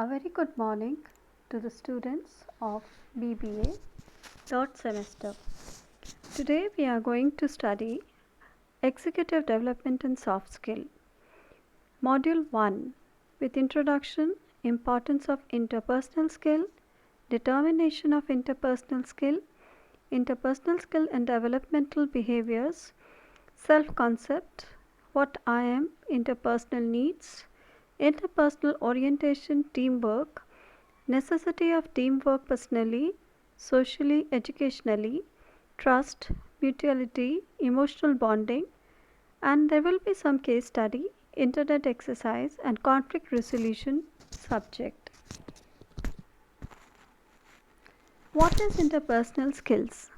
A very good morning to the students of BBA third semester. Today we are going to study Executive Development and Soft Skill. Module 1 with Introduction, Importance of Interpersonal Skill, Determination of Interpersonal Skill and Developmental Behaviors, Self-Concept, What I Am, Interpersonal Needs, Interpersonal Orientation, Teamwork, Necessity of teamwork personally, socially, educationally, trust, mutuality, emotional bonding, and there will be some case study, internet exercise, and conflict resolution subject. What is interpersonal skills?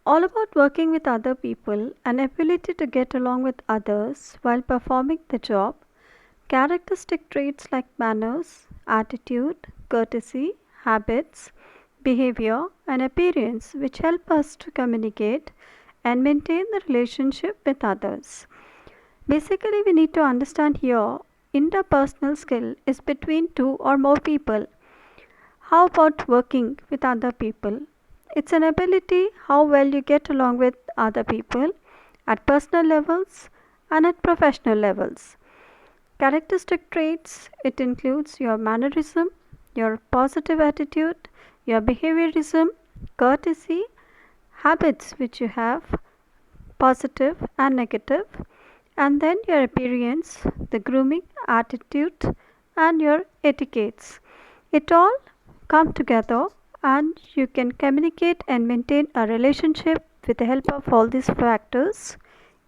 All about working with other people, an ability to get along with others while performing the job, characteristic traits like manners, attitude, courtesy, habits, behavior, and appearance which help us to communicate and maintain the relationship with others. Basically, we need to understand here interpersonal skill is between two or more people. How about working with other people? It's an ability how well you get along with other people at personal levels and at professional levels. Characteristic traits, it includes your mannerism, your positive attitude, your behaviorism, courtesy, habits which you have, positive and negative, and then your appearance, the grooming, attitude, and your etiquettes. It all come together and you can communicate and maintain a relationship with the help of all these factors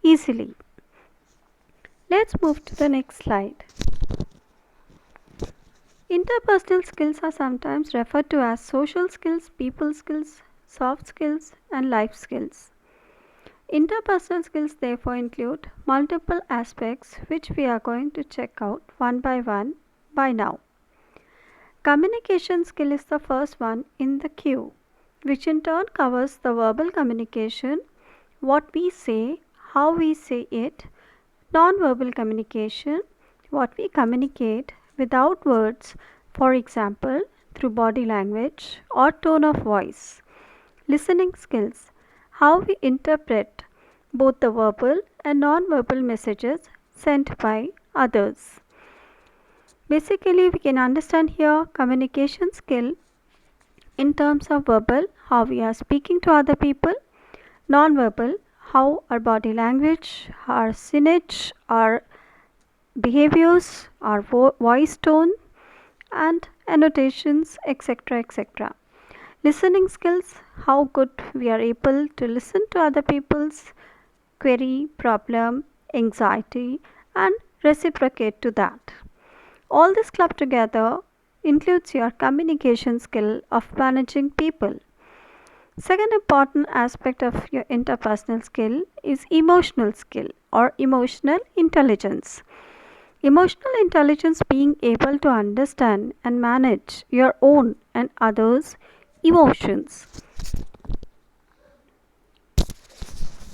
easily. Let's move to the next slide. Interpersonal skills are sometimes referred to as social skills, people skills, soft skills, and life skills. Interpersonal skills therefore include multiple aspects which we are going to check out one by now. Communication skill is the first one in the queue, which in turn covers the verbal communication, what we say, how we say it, non-verbal communication, what we communicate without words, for example, through body language or tone of voice. Listening skills, how we interpret both the verbal and non-verbal messages sent by others. Basically, we can understand here communication skill in terms of verbal, how we are speaking to other people, non-verbal, how our body language, our signage, our behaviors, our voice tone, and annotations, etc. Listening skills, how good we are able to listen to other people's query, problem, anxiety, and reciprocate to that. All this clubbed together includes your communication skill of managing people. Second important aspect of your interpersonal skill is emotional skill or emotional intelligence. Emotional intelligence being able to understand and manage your own and others' emotions.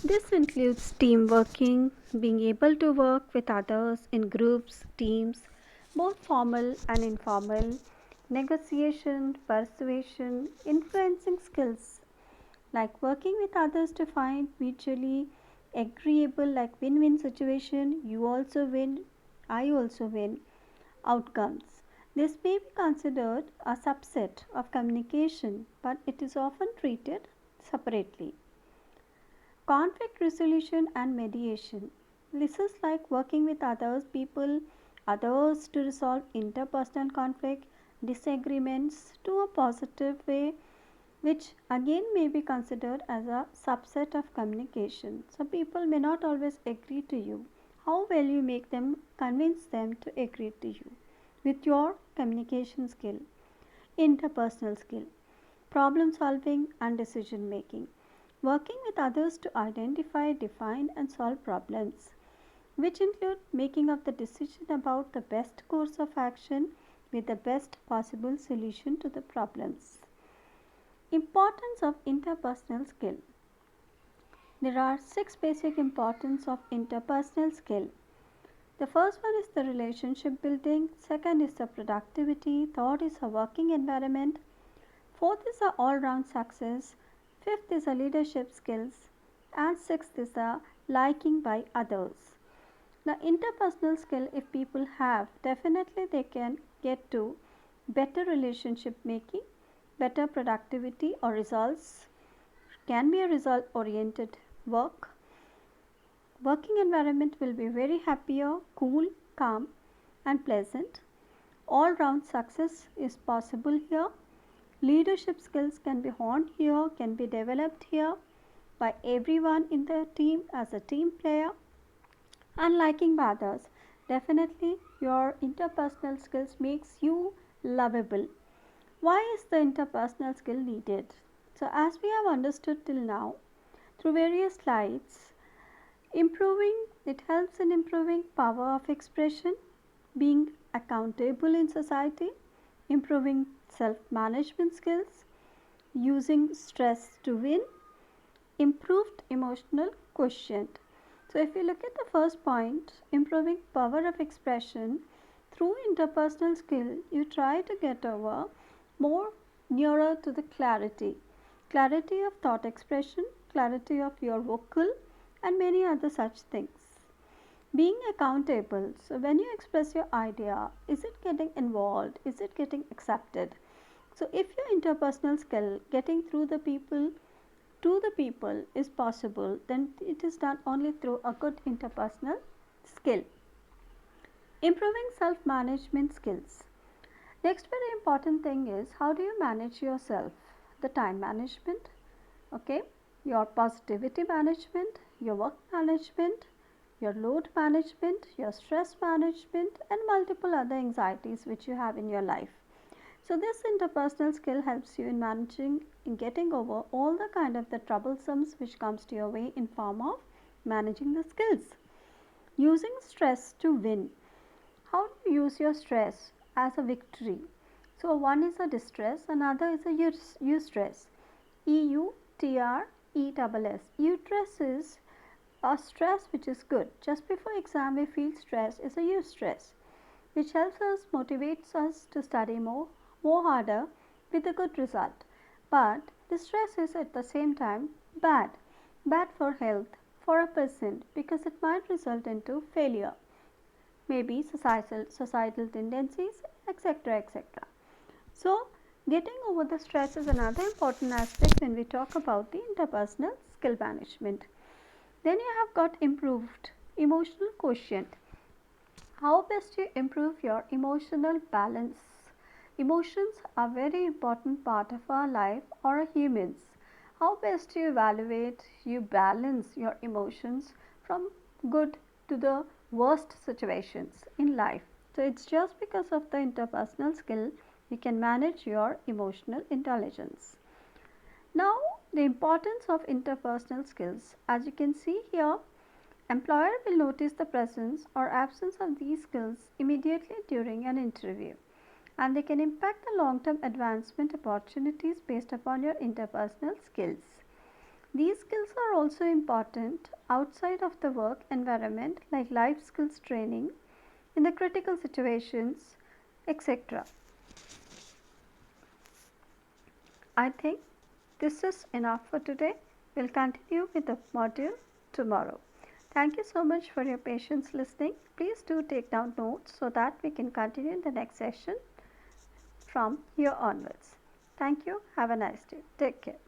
This includes team working, being able to work with others in groups, teams, both formal and informal, negotiation, persuasion, influencing skills like working with others to find mutually agreeable like win-win situation, you also win, I also win outcomes. This may be considered a subset of communication, but it is often treated separately. Conflict resolution and mediation. This is like working with others to resolve interpersonal conflict, disagreements to a positive way, which again may be considered as a subset of communication. So people may not always agree to you. How well you make them convince them to agree to you with your communication skill, interpersonal skill, problem solving and decision making. Working with others to identify, define and solve problems, which include making of the decision about the best course of action with the best possible solution to the problems. Importance of interpersonal skill. There are 6 basic importance of interpersonal skill. The first one is the relationship building, second is the productivity, third is a working environment, fourth is the all round success, fifth is the leadership skills, and sixth is the liking by others. The interpersonal skill, if people have, definitely they can get to better relationship making, better productivity or results, can be a result oriented work. Working environment will be very happier, cool, calm and pleasant. All round success is possible here. Leadership skills can be honed here, can be developed here by everyone in the team as a team player. And liking by others, definitely your interpersonal skills makes you lovable. Why is the interpersonal skill needed? So as we have understood till now through various slides, it helps in improving power of expression, being accountable in society, improving self management skills, using stress to win, improved emotional quotient. So if you look at the first point, improving power of expression through interpersonal skill, you try to get over more nearer to the clarity of thought expression, clarity of your vocal and many other such things. Being accountable, so when you express your idea, is it getting involved, is it getting accepted? So if your interpersonal skill getting through the people to the people is possible, then it is done only through a good interpersonal skill. Improving self management skills. Next very important thing is how do you manage yourself? The time management, okay, your positivity management, your work management, your load management, your stress management and multiple other anxieties which you have in your life. So this interpersonal skill helps you in managing, in getting over all the kind of the troublesomes which comes to your way in form of managing the skills. Using stress to win. How do you use your stress as a victory? So one is a distress, another is a eustress. EUTRESS. Eustress is a stress which is good. Just before exam we feel stress is a eustress, which helps us, motivates us to study more harder with a good result. But distress is at the same time bad for health for a person because it might result into failure, maybe societal tendencies, etc. So getting over the stress is another important aspect when we talk about the interpersonal skill management. Then you have got improved emotional quotient. How best you improve your emotional balance? Emotions are very important part of our life or humans. How best you evaluate, you balance your emotions from good to the worst situations in life. So it's just because of the interpersonal skill you can manage your emotional intelligence. Now the importance of interpersonal skills. As you can see here, employer will notice the presence or absence of these skills immediately during an interview, and they can impact the long-term advancement opportunities based upon your interpersonal skills. These skills are also important outside of the work environment like life skills training in the critical situations, etc. I think this is enough for today. We'll continue with the module tomorrow. Thank you so much for your patience listening. Please do take down notes so that we can continue in the next session from here onwards. Thank you. Have a nice day. Take care.